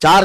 4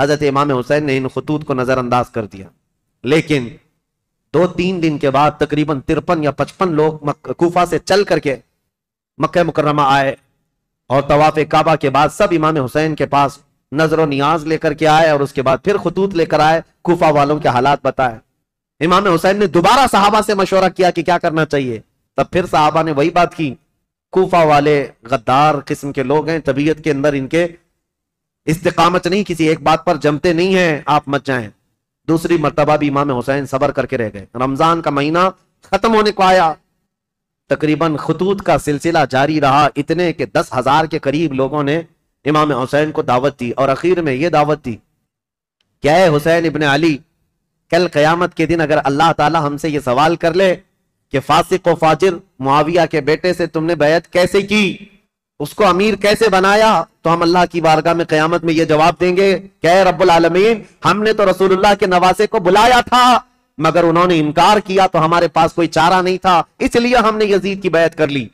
حضرت امام حسین نے ان خطوط کو نظر انداز کر دیا، لیکن 2-3 دن کے بعد تقریباً 53 یا 55 لوگ کوفہ سے چل کر کے مکہ مکرمہ آئے، اور طواف کعبہ کے بعد سب امام حسین کے پاس نظر و نیاز لے کر کے آئے، اور اس کے بعد پھر خطوط لے کر آئے، کوفہ والوں کے حالات بتائے۔ امام حسین نے دوبارہ صحابہ سے مشورہ کیا کہ کیا کرنا چاہیے، تب پھر صحابہ نے وہی بات کی، کوفہ والے غدار قسم کے لوگ ہیں، طبیعت کے اندر ان کے استقامت نہیں، کسی ایک بات پر جمتے نہیں ہیں، آپ مت جائیں۔ دوسری مرتبہ بھی امام حسین صبر کر کے رہ گئے۔ رمضان کا مہینہ ختم ہونے کو آیا، تقریباً خطوط کا سلسلہ جاری رہا، اتنے کہ 10,000 کے قریب لوگوں نے امام حسین کو دعوت دی، اور اخیر میں یہ دعوت دی کہ اے حسین ابن علی، کل قیامت کے دن اگر اللہ تعالی ہم سے یہ سوال کر لے کہ فاسق و فاجر معاویہ کے بیٹے سے تم نے بیعت کیسے کی، اس کو امیر کیسے بنایا، تو ہم اللہ کی بارگاہ میں قیامت میں یہ جواب دیں گے کہ اے رب العالمین، ہم نے تو رسول اللہ کے نواسے کو بلایا تھا مگر انہوں نے انکار کیا، تو ہمارے پاس کوئی چارہ نہیں تھا، اس لیے ہم نے یزید کی بیعت کر لی۔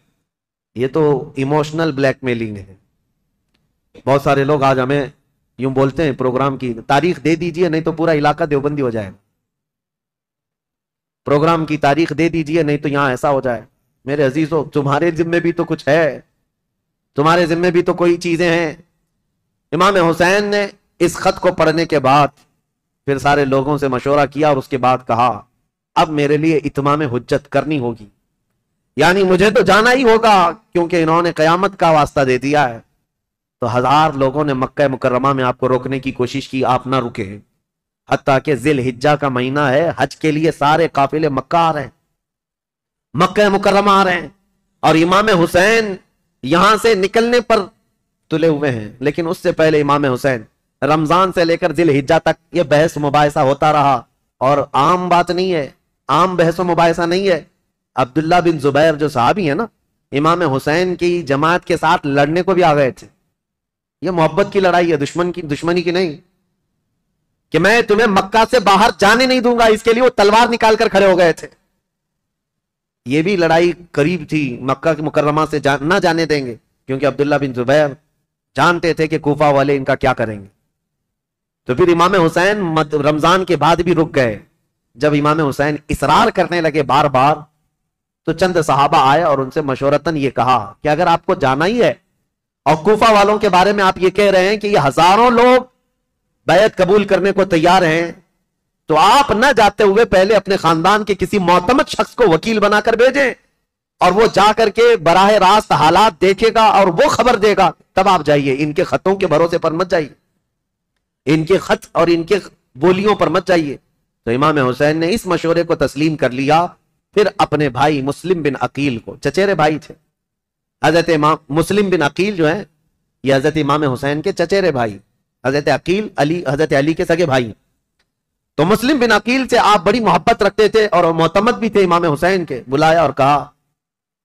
یہ تو ایموشنل بلیک میلنگ ہے۔ بہت سارے لوگ آج ہمیں یوں بولتے ہیں، پروگرام کی تاریخ دے دیجئے نہیں تو پورا علاقہ دیوبندی ہو جائے، پروگرام کی تاریخ دے دیجئے نہیں تو یہاں ایسا ہو جائے۔ میرے عزیزو، تمہارے ذمے بھی تو کچھ ہے، تمہارے ذمے بھی تو کوئی چیزیں ہیں۔ امام حسین نے اس خط کو پڑھنے کے بعد پھر سارے لوگوں سے مشورہ کیا، اور اس کے بعد کہا اب میرے لیے اتمام حجت کرنی ہوگی، یعنی مجھے تو جانا ہی ہوگا، کیونکہ انہوں نے قیامت کا واسطہ دے دیا ہے۔ تو 1000 لوگوں نے مکہ مکرمہ میں آپ کو روکنے کی کوشش کی، آپ نہ رکے، حتیٰ کہ ذی الحجہ کا مہینہ ہے، حج کے لیے سارے قافلے مکہ آ رہے ہیں، مکہ مکرمہ آ رہے ہیں، اور امام حسین یہاں سے نکلنے پر تلے ہوئے ہیں۔ لیکن اس سے پہلے امام حسین رمضان سے لے کر ذی الحجہ تک یہ بحث مباحثہ ہوتا رہا، اور عام بات نہیں ہے، عام بحث و مباحثہ نہیں ہے۔ عبداللہ بن زبیر جو صحابی ہیں نا، امام حسین کی جماعت کے ساتھ لڑنے کو بھی آ گئے تھے۔ یہ محبت کی لڑائی ہے، دشمنی کی نہیں، کہ میں تمہیں مکہ سے باہر جانے نہیں دوں گا، اس کے لیے وہ تلوار نکال کر کھڑے ہو گئے تھے۔ یہ بھی لڑائی قریب تھی، مکہ مکرمہ سے نہ جانے دیں گے، کیونکہ عبداللہ بن زبیر جانتے تھے کہ کوفہ والے ان کا کیا کریں گے۔ تو پھر امام حسین رمضان کے بعد بھی رک گئے۔ جب امام حسین اصرار کرنے لگے بار بار، تو چند صحابہ آئے اور ان سے مشورتاً یہ کہا کہ اگر آپ کو جانا ہی ہے، اور کوفہ والوں کے بارے میں آپ یہ کہہ رہے ہیں کہ یہ ہزاروں لوگ بیعت قبول کرنے کو تیار ہیں، تو آپ نہ جاتے ہوئے پہلے اپنے خاندان کے کسی معتمد شخص کو وکیل بنا کر بھیجیں، اور وہ جا کر کے براہ راست حالات دیکھے گا اور وہ خبر دے گا، تب آپ جائیے، ان کے خطوں کے بھروسے پر مت جائیے، ان کے خط اور ان کے بولیوں پر مت جائیے۔ تو امام حسین نے اس مشورے کو تسلیم کر لیا۔ پھر اپنے بھائی مسلم بن عقیل کو، چچیرے بھائی تھے حضرت امام مسلم بن عقیل جو ہیں، یہ حضرت امام حسین کے چچیرے بھائی، حضرت عقیل حضرت علی کے سگے بھائی۔ تو مسلم بن عقیل سے آپ بڑی محبت رکھتے تھے اور معتمد بھی تھے امام حسین کے۔ بلایا اور کہا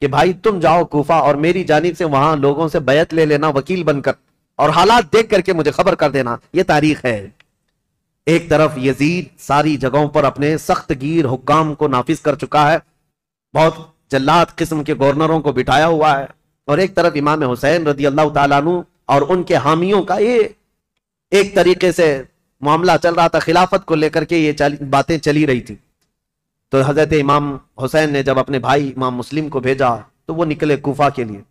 کہ بھائی تم جاؤ کوفہ، اور میری جانب سے وہاں لوگوں سے بیعت لے لینا وکیل بن کر، اور حالات دیکھ کر کے مجھے خبر کر دینا۔ یہ تاریخ ہے۔ ایک طرف یزید ساری جگہوں پر اپنے سخت گیر حکام کو نافذ کر چکا ہے، بہت جلاد قسم کے گورنروں کو بٹھایا ہوا ہے، اور ایک طرف امام حسین رضی اللہ تعالیٰ عنہ اور ان کے حامیوں کا یہ ایک طریقے سے معاملہ چل رہا تھا، خلافت کو لے کر کے یہ باتیں چلی رہی تھی۔ تو حضرت امام حسین نے جب اپنے بھائی امام مسلم کو بھیجا تو وہ نکلے کوفہ کے لیے،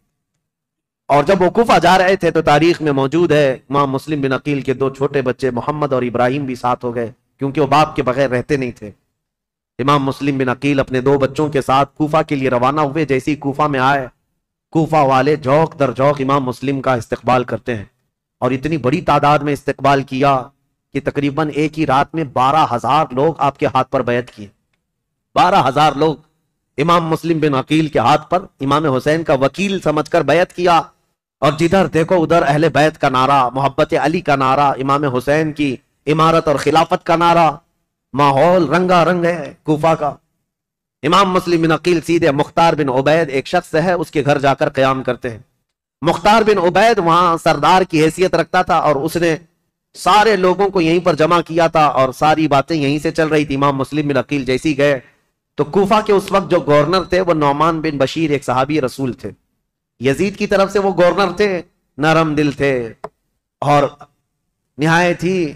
اور جب وہ کوفہ جا رہے تھے تو تاریخ میں موجود ہے امام مسلم بن عقیل کے 2 چھوٹے بچے محمد اور ابراہیم بھی ساتھ ہو گئے، کیونکہ وہ باپ کے بغیر رہتے نہیں تھے۔ امام مسلم بن عقیل اپنے 2 بچوں کے ساتھ کوفہ کے لیے روانہ ہوئے۔ جیسے ہی کوفہ میں آئے، کوفہ والے جوق در جوق امام مسلم کا استقبال کرتے ہیں، اور اتنی بڑی تعداد میں استقبال کیا کہ تقریباً ایک ہی رات میں 12,000 لوگ آپ کے ہاتھ پر بیعت کیے۔ 12,000 لوگ امام مسلم بن عقیل کے ہاتھ پر امام حسین کا وکیل سمجھ کر بیعت کیا، اور جدھر دیکھو ادھر اہل بیت کا نعرہ، محبت علی کا نعرہ، امام حسین کی امارت اور خلافت کا نعرہ، ماحول رنگا رنگ ہے کوفہ کا۔ امام مسلم بن عقیل سیدھے مختار بن عبید، ایک شخص ہے، اس کے گھر جا کر قیام کرتے ہیں۔ مختار بن عبید وہاں سردار کی حیثیت رکھتا تھا، اور اس نے سارے لوگوں کو یہیں پر جمع کیا تھا، اور ساری باتیں یہیں سے چل رہی تھی۔ امام مسلم بن عقیل جیسی گئے تو کوفہ کے اس وقت جو گورنر تھے وہ نعمان بن بشیر، ایک صحابی رسول تھے، یزید کی طرف سے وہ گورنر تھے، نرم دل تھے، اور نہایت ہی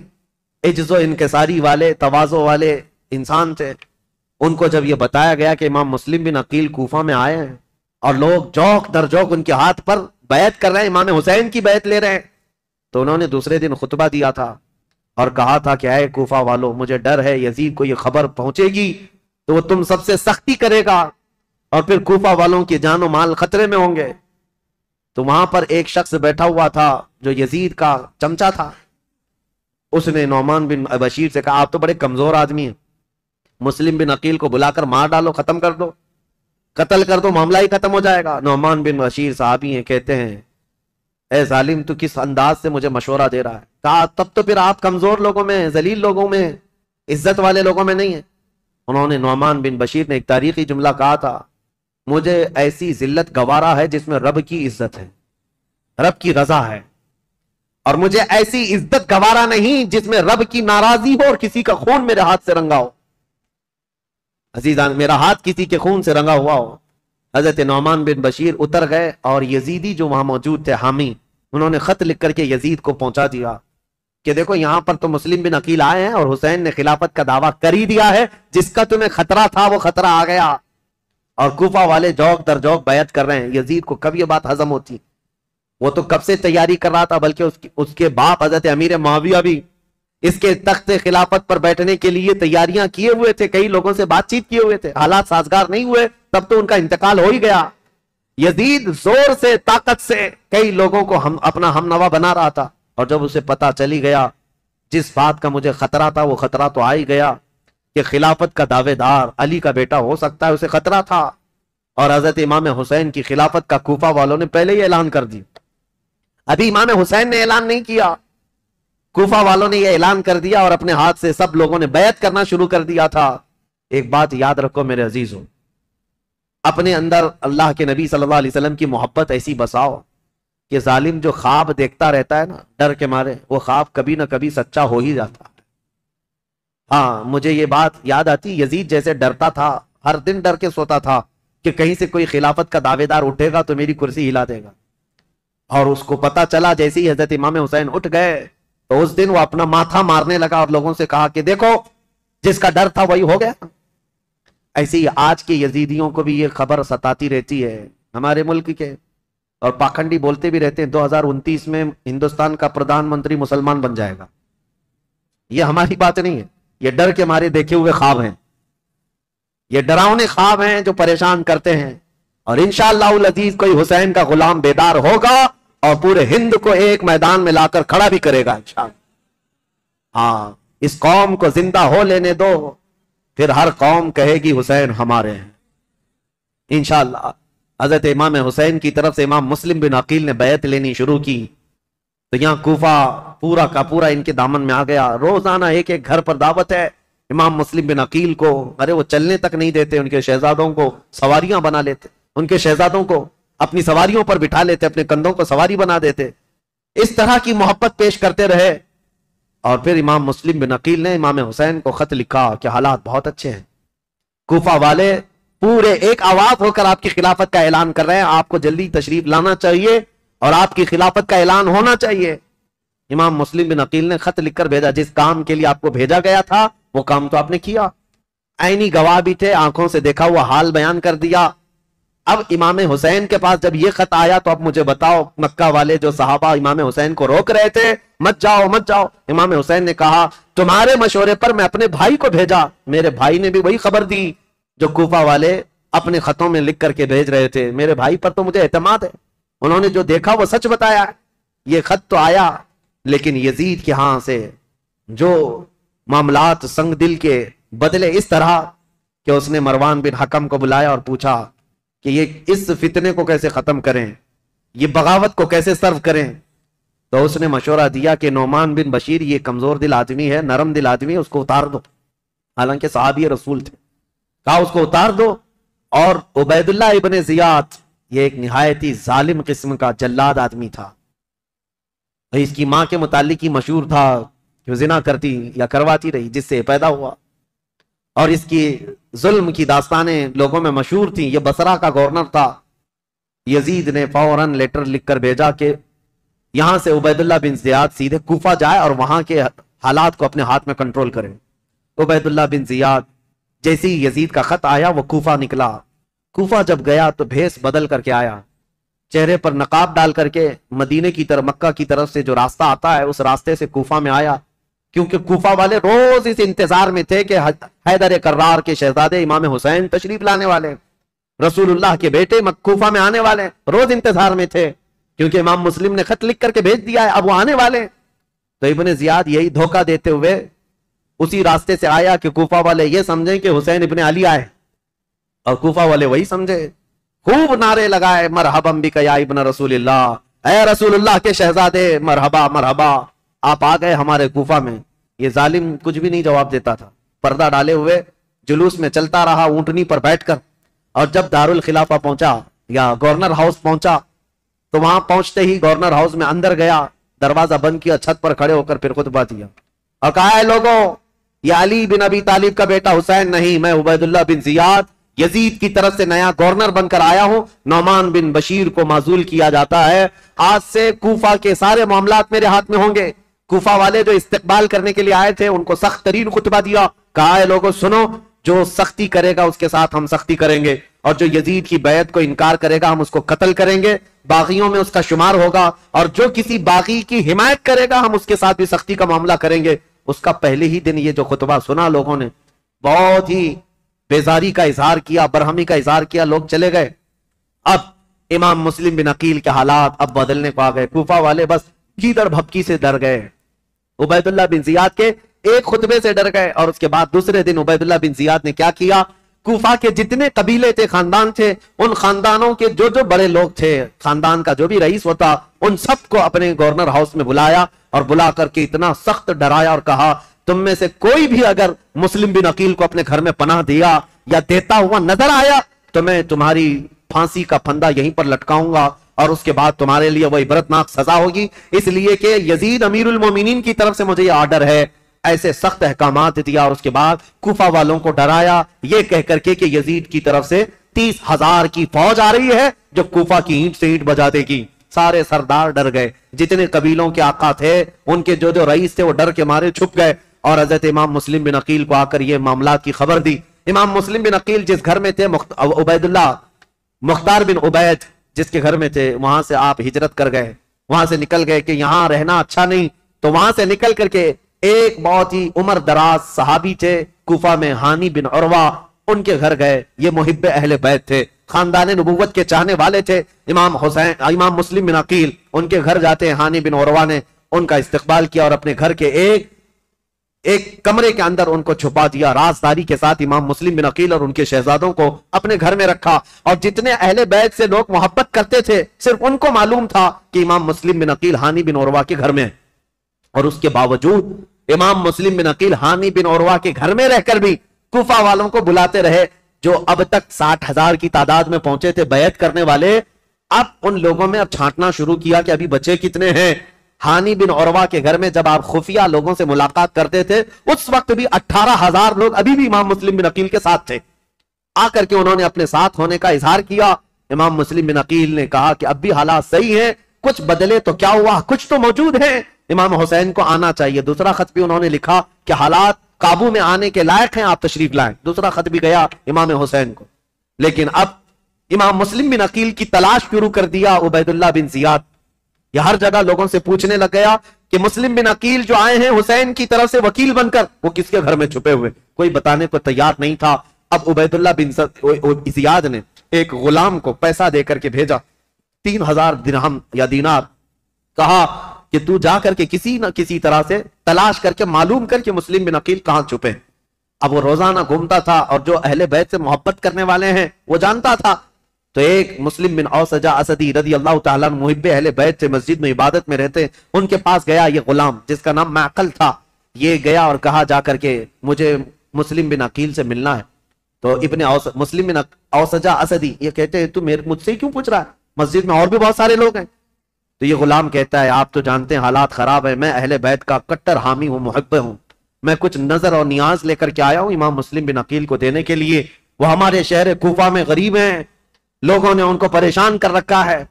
عجز و انکساری والے، تواضع والے انسان تھے. ان کو جب یہ بتایا گیا کہ امام مسلم بن عقیل کوفہ میں آئے ہیں اور لوگ جوک در جوک ان کے ہاتھ پر بیعت کر رہے ہیں، امام حسین کی بیعت لے رہے ہیں، تو انہوں نے دوسرے دن خطبہ دیا تھا اور کہا تھا کہ اے کوفہ والو، مجھے ڈر ہے یزید کو یہ خبر پہنچے گی تو وہ تم سب سے سختی کرے گا اور پھر کوفہ والوں کی جان و مال خطرے میں ہوں گے. تو وہاں پر ایک شخص بیٹھا ہوا تھا جو یزید کا چمچا تھا. اس نے نعمان بن بشیر سے کہا آپ تو بڑے کمزور آدمی ہیں، مسلم بن عقیل کو بلا کر مار ڈالو، ختم کر دو، قتل کر دو، معاملہ ہی ختم ہو جائے گا. نعمان بن بشیر صحابی ہیں، کہتے ہیں اے ظالم تو کس انداز سے مجھے مشورہ دے رہا ہے. کہا تب تو پھر آپ کمزور لوگوں میں، ذلیل لوگوں میں، عزت والے لوگوں میں نہیں ہیں. انہوں نے نعمان بن بشیر نے ایک تاریخی جملہ کہا تھا، مجھے ایسی ذلت گوارا ہے جس میں رب کی عزت ہے، رب کی رضا ہے، اور مجھے ایسی عزت گوارا نہیں جس میں رب کی ناراضی ہو اور کسی کا خون میرے ہاتھ سے رنگا ہو. عزیزان، میرا ہاتھ کسی کے خون سے رنگا ہوا ہو. حضرت نعمان بن بشیر اتر گئے اور یزیدی جو وہاں موجود تھے حامی، انہوں نے خط لکھ کر کے یزید کو پہنچا دیا کہ دیکھو یہاں پر تو مسلم بن عقیل آئے ہیں اور حسین نے خلافت کا دعویٰ کر ہی دیا ہے، جس کا تمہیں خطرہ تھا وہ خطرہ آ گیا، اور کوفہ والے جوک در جوک بیعت کر رہے ہیں. یزید کو کب یہ بات ہضم ہوتی؟ وہ تو کب سے تیاری کر رہا تھا، بلکہ اس کے باپ حضرت امیر معاویہ بھی اس کے تخت خلافت پر بیٹھنے کے لیے تیاریاں کیے ہوئے تھے، کئی لوگوں سے بات چیت کیے ہوئے تھے. حالات سازگار نہیں ہوئے تب تو ان کا انتقال ہو ہی گیا. یزید زور سے، طاقت سے کئی لوگوں کو اپنا ہم نوا بنا رہا تھا، اور جب اسے پتا چلی گیا جس بات کا مجھے خطرہ تھا وہ خطرہ تو آ ہی گیا کہ خلافت کا دعوے دار علی کا بیٹا ہو سکتا ہے، اسے خطرہ تھا. اور حضرت امام حسین کی خلافت کا کوفہ والوں نے پہلے ہی اعلان کر دی. ابھی امام حسین نے اعلان نہیں کیا، کوفہ والوں نے یہ اعلان کر دیا اور اپنے ہاتھ سے سب لوگوں نے بیعت کرنا شروع کر دیا تھا. ایک بات یاد رکھو میرے عزیزوں، اپنے اندر اللہ کے نبی صلی اللہ علیہ وسلم کی محبت ایسی بساؤ کہ ظالم جو خواب دیکھتا رہتا ہے نا ڈر کے مارے، وہ خواب کبھی نہ کبھی سچا ہو ہی جاتا ہے. ہاں، مجھے یہ بات یاد آتی، یزید جیسے ڈرتا تھا، ہر دن ڈر کے سوتا تھا کہ کہیں سے کوئی خلافت کا دعوے دار اٹھے گا تو میری کرسی ہلا دے گا. اور اس کو پتا چلا جیسے ہی حضرت امام حسین اٹھ گئے تو اس دن وہ اپنا ماتھا مارنے لگا اور لوگوں سے کہا کہ دیکھو جس کا ڈر تھا وہی ہو گیا. ایسے ہی آج کے یزیدیوں کو بھی یہ خبر ستاتی رہتی ہے ہمارے ملک کے، اور پاکھنڈی بولتے بھی رہتے ہیں 2029 میں ہندوستان کا پردھان منتری مسلمان بن جائے گا. یہ ہماری بات نہیں ہے، یہ ڈر کے مارے دیکھے ہوئے خواب ہیں، یہ ڈراؤنے خواب ہیں جو پریشان کرتے ہیں. اور انشاءاللہ العزیز کوئی حسین کا غلام بیدار ہوگا اور پورے ہند کو ایک میدان میں لا کر کھڑا بھی کرے گا انشاءاللہ. ہاں، اس قوم کو زندہ ہو لینے دو، پھر ہر قوم کہے گی حسین ہمارے ہیں انشاءاللہ. حضرت امام حسین کی طرف سے امام مسلم بن عقیل نے بیعت لینی شروع کی تو یہاں کوفہ پورا کا پورا ان کے دامن میں آ گیا. روزانہ ایک ایک گھر پر دعوت ہے امام مسلم بن عقیل کو. ارے وہ چلنے تک نہیں دیتے، ان کے شہزادوں کو سواریاں بنا لیتے، ان کے شہزادوں کو اپنی سواریوں پر بٹھا لیتے، اپنے کندھوں کو سواری بنا دیتے. اس طرح کی محبت پیش کرتے رہے. اور پھر امام مسلم بن عقیل نے امام حسین کو خط لکھا کہ حالات بہت اچھے ہیں، کوفہ والے پورے ایک آواز ہو کر آپ کی خلافت کا اعلان کر رہے ہیں، آپ کو جلدی تشریف لانا چاہیے اور آپ کی خلافت کا اعلان ہونا چاہیے. امام مسلم بن عقیل نے خط لکھ کر بھیجا، جس کام کے لیے آپ کو بھیجا گیا تھا وہ کام تو آپ نے کیا، عینی گواہ بھی تھے، آنکھوں سے دیکھا ہوا حال بیان کر دیا. اب امام حسین کے پاس جب یہ خط آیا تو اب مجھے بتاؤ، مکہ والے جو صحابہ امام حسین کو روک رہے تھے مت جاؤ مت جاؤ، امام حسین نے کہا تمہارے مشورے پر میں اپنے بھائی کو بھیجا، میرے بھائی نے بھی وہی خبر دی جو کوفہ والے اپنے خطوں میں لکھ کر کے بھیج رہے تھے. میرے بھائی پر تو مجھے اعتماد ہے، انہوں نے جو دیکھا وہ سچ بتایا. یہ خط تو آیا لیکن یزید کے ہاں سے جو معاملات سنگ دل کے بدلے اس طرح کہ اس نے مروان بن حکم کو بلایا اور پوچھا کہ یہ اس فتنے کو کیسے ختم کریں، یہ بغاوت کو کیسے سرو کریں. تو اس نے مشورہ دیا کہ نعمان بن بشیر یہ کمزور دل آدمی ہے، نرم دل آدمی ہے، اس کو اتار دو. حالانکہ صحابی رسول تھے، کہا اس کو اتار دو. اور عبید اللہ ابن زیاد یہ ایک نہایت ہی ظالم قسم کا جلاد آدمی تھا. اس کی ماں کے متعلق ہی مشہور تھا کہ وہ زنا کرتی یا کرواتی رہی جس سے پیدا ہوا، اور اس کی ظلم کی داستانیں لوگوں میں مشہور تھیں. یہ بصرہ کا گورنر تھا. یزید نے فوراً لیٹر لکھ کر بھیجا کہ یہاں سے عبید اللہ بن زیاد سیدھے کوفہ جائے اور وہاں کے حالات کو اپنے ہاتھ میں کنٹرول کرے۔ عبید اللہ بن زیاد جیسے ہی یزید کا خط آیا وہ کوفہ نکلا۔ کوفہ جب گیا تو بھیس بدل کر کے آیا، چہرے پر نقاب ڈال کر کے مدینے کی طرف، مکہ کی طرف سے جو راستہ آتا ہے اس راستے سے کوفہ میں آیا، کیونکہ کوفہ والے روز اس انتظار میں تھے کہ حیدر کرار کے شہزادے امام حسین تشریف لانے والے، رسول اللہ کے بیٹے کوفہ میں آنے والے، روز انتظار میں تھے کیونکہ امام مسلم نے خط لکھ کر کے بھیج دیا ہے، اب وہ آنے والے۔ تو ابن زیاد یہی دھوکہ دیتے ہوئے اسی راستے سے آیا کہ کوفہ والے یہ سمجھیں کہ حسین ابن علی آئے، اور کوفہ والے وہی سمجھے، خوب نعرے لگائے مرحبا بک یا ابن رسول اللہ، اے رسول اللہ کے شہزادے مرحبا مرحبا، آپ آ گئے ہمارے کوفہ میں۔ یہ ظالم کچھ بھی نہیں جواب دیتا تھا، پردہ ڈالے ہوئے جلوس میں چلتا رہا اونٹنی پر بیٹھ کر، اور جب دارالخلافہ پہنچا یا گورنر ہاؤس پہنچا تو وہاں پہنچتے ہی گورنر ہاؤس میں اندر گیا، دروازہ بند کیا، چھت پر کھڑے ہو کر پھر خطبہ دیا اور کہا ہے لوگوں، یہ علی بن ابی طالب کا بیٹا حسین نہیں، میں عبید اللہ بن زیاد یزید کی طرف سے نیا گورنر بن کر آیا ہوں، نعمان بن بشیر کو معزول کیا جاتا ہے، آج سے کوفہ کے سارے معاملات میرے ہاتھ میں ہوں گے۔ کوفہ والے جو استقبال کرنے کے لیے آئے تھے ان کو سخت ترین خطبہ دیا، کہا ہے لوگوں سنو، جو سختی کرے گا اس کے ساتھ ہم سختی کریں گے، اور جو یزید کی بیعت کو انکار کرے گا ہم اس کو قتل کریں گے، باغیوں میں اس کا شمار ہوگا، اور جو کسی باغی کی حمایت کرے گا ہم اس کے ساتھ بھی سختی کا معاملہ کریں گے۔ اس کا پہلے ہی دن یہ جو خطبہ سنا لوگوں نے بہت ہی بیزاری کا اظہار کیا، برہمی کا اظہار کیا، لوگ چلے گئے۔ اب امام مسلم بن عقیل کے حالات اب بدلنے کو آ گئے، کوفہ والے بس گیدڑ بھپکی سے ڈر گئے، عبید اللہ بن زیاد کے ایک خطبے سے ڈر گئے۔ اور اس کے بعد دوسرے دن عبید اللہ بن زیاد نے کیا کیا، کوفہ کے جتنے قبیلے تھے، خاندان تھے، ان خاندانوں کے جو بڑے لوگ تھے، خاندان کا جو بھی رئیس ہوتا، ان سب کو اپنے گورنر ہاؤس میں بلایا، اور بلا کر کے اتنا سخت ڈرایا اور کہا تم میں سے کوئی بھی اگر مسلم بن عقیل کو اپنے گھر میں پناہ دیا یا دیتا ہوا نظر آیا تو میں تمہاری پھانسی کا پھندا یہیں پر لٹکاؤں گا، اور اس کے بعد تمہارے لیے وہ عبرتناک سزا ہوگی، اس لیے کہ یزید امیر المومنین کی طرف سے مجھے یہ آرڈر ہے۔ ایسے سخت احکامات دیا، اور اس کے بعد کوفہ والوں کو ڈرایا یہ کہہ کر کے کہ یزید کی طرف سے 30,000 کی فوج آ رہی ہے جو کوفہ کی اینٹ سے اینٹ بجا دے گی۔ سارے سردار ڈر گئے، جتنے قبیلوں کے آقا تھے ان کے جو رئیس تھے وہ ڈر کے مارے چھپ گئے، اور حضرت امام مسلم بن عقیل کو آ کر یہ معاملات کی خبر دی۔ امام مسلم بن عقیل جس گھر میں تھے، عبید اللہ مختار بن عبید جس کے گھر میں تھے، وہاں سے آپ ہجرت کر گئے، وہاں سے نکل گئے کہ یہاں رہنا اچھا نہیں، تو وہاں سے نکل کر کے ایک بہت ہی عمر دراز صحابی تھے کوفہ میں، ہانی بن عروہ، ان کے گھر گئے۔ یہ محب اہل بیت تھے، خاندان نبوت کے چاہنے والے تھے۔ امام امام مسلم بن عقیل ان کے گھر جاتے ہیں، ہانی بن عروہ نے ان کا استقبال کیا اور اپنے گھر کے ایک کمرے کے اندر ان کو چھپا دیا، رازداری کے ساتھ امام مسلم بن عقیل اور ان کے شہزادوں کو اپنے گھر میں رکھا، اور جتنے اہل بیت سے لوگ محبت کرتے تھے صرف ان کو معلوم تھا کہ امام مسلم بن عقیل ہانی بن عروہ کے گھر میں، اور اس کے باوجود امام مسلم بن عقیل ہانی بن عروہ کے گھر میں رہ کر بھی کوفہ والوں کو بلاتے رہے، جو اب تک 60,000 کی تعداد میں پہنچے تھے بیعت کرنے والے۔ اب ان لوگوں میں اب چھانٹنا شروع کیا کہ ابھی بچے کتنے ہیں۔ ہانی بن عروہ کے گھر میں جب آپ خفیہ لوگوں سے ملاقات کرتے تھے اس وقت بھی 18,000 لوگ ابھی بھی امام مسلم بن عقیل کے ساتھ تھے۔ آ کر کے انہوں نے اپنے ساتھ ہونے کا اظہار کیا۔ امام مسلم بن عقیل نے کہا کہ اب بھی حالات صحیح ہیں، کچھ بدلے تو کیا ہوا، کچھ تو موجود ہیں، امام حسین کو آنا چاہیے۔ دوسرا خط بھی انہوں نے لکھا کہ حالات قابو میں آنے کے لائق ہیں، آپ تشریف لائیں۔ دوسرا خط بھی گیا امام حسین کو، لیکن اب امام مسلم بن عقیل کی تلاش شروع کر دیا عبید اللہ بن زیاد۔ یہ ہر جگہ لوگوں سے پوچھنے لگ گیا کہ مسلم بن عقیل جو آئے ہیں حسین کی طرف سے وکیل بن کر، وہ کس کے گھر میں چھپے ہوئے، کوئی بتانے کو تیار نہیں تھا۔ اب عبید اللہ بن زیاد نے ایک غلام کو پیسہ دے کر کے بھیجا، 3,000 درہم یا دینار، کہا کہ تو جا کر کے کسی نہ کسی طرح سے تلاش کر کے معلوم کر کے مسلم بن عقیل کہاں چھپے۔ اب وہ روزانہ گھومتا تھا اور جو اہل بیت سے محبت کرنے والے ہیں وہ جانتا تھا، تو ایک مسلم بن اوسجہ اسدی رضی اللہ تعالیٰ عنہ محب اہل بیت سے مسجد میں عبادت میں رہتے، ان کے پاس گیا یہ غلام جس کا نام معقل تھا، یہ گیا اور کہا جا کر کے مجھے مسلم بن عقیل سے ملنا ہے۔ تو مسلم بن اوسجہ اسدی یہ کہتے ہیں تو مجھ سے کیوں پوچھ رہا ہے، مسجد میں اور بھی بہت سارے لوگ ہیں۔ تو یہ غلام کہتا ہے آپ تو جانتے ہیں حالات خراب ہیں، میں اہل بیت کا کٹر حامی ہوں، محب ہوں، میں کچھ نظر اور نیاز لے کر کے آیا ہوں امام مسلم بن عقیل کو دینے کے لیے، وہ ہمارے شہر کوفہ میں غریب ہیں، لوگوں نے ان کو پریشان کر رکھا ہے۔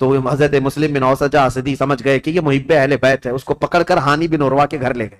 تو حضرت مسلم بن اوسجہ اسدی سمجھ گئے کہ یہ محب اہل بیت ہے، اس کو پکڑ کر ہانی بن عروہ کے گھر لے گئے۔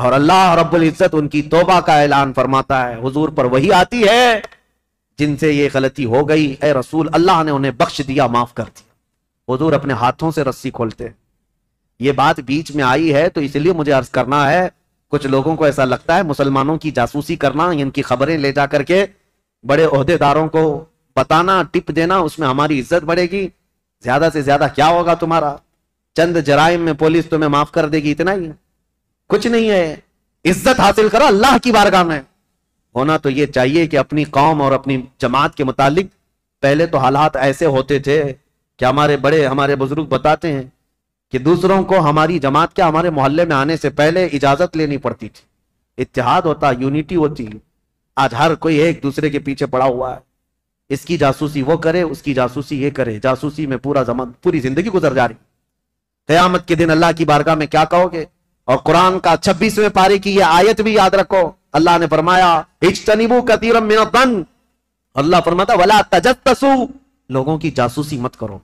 اور اللہ رب العزت ان کی توبہ کا اعلان فرماتا ہے، حضور پر وہی آتی ہے جن سے یہ غلطی ہو گئی، اے رسول اللہ نے انہیں بخش دیا، معاف کر دیا۔ حضور اپنے ہاتھوں سے رسی کھولتے ہیں۔ یہ بات بیچ میں آئی ہے تو اس لیے مجھے عرض کرنا ہے، کچھ لوگوں کو ایسا لگتا ہے مسلمانوں کی جاسوسی کرنا، ان کی خبریں لے جا کر کے بڑے عہدے داروں کو بتانا، ٹپ دینا، اس میں ہماری عزت بڑھے گی۔ زیادہ سے زیادہ کیا ہوگا تمہارا؟ چند جرائم میں پولیس تمہیں معاف کر دے گی، اتنا ہی ہے، کچھ نہیں ہے۔ عزت حاصل کرو اللہ کی بارگاہ میں۔ ہونا تو یہ چاہیے کہ اپنی قوم اور اپنی جماعت کے متعلق پہلے تو حالات ایسے ہوتے تھے کہ ہمارے بزرگ بتاتے ہیں کہ دوسروں کو ہماری جماعت کے ہمارے محلے میں آنے سے پہلے اجازت لینی پڑتی تھی، اتحاد ہوتا، یونٹی ہوتی۔ آج ہر کوئی ایک دوسرے کے پیچھے پڑا ہوا ہے، اس کی جاسوسی وہ کرے، اس کی جاسوسی یہ کرے، جاسوسی میں پوری زندگی گزر جا رہی۔ قیامت کے دن اللہ کی بارگاہ میں کیا کہو گے؟ اور قرآن کا 26ویں پارے کی یہ آیت بھی یاد رکھو، اللہ نے فرمایا اجتنبوا کثیرا من الظن، اللہ فرماتا ولا تجسسوا، لوگوں کی جاسوسی مت کرو۔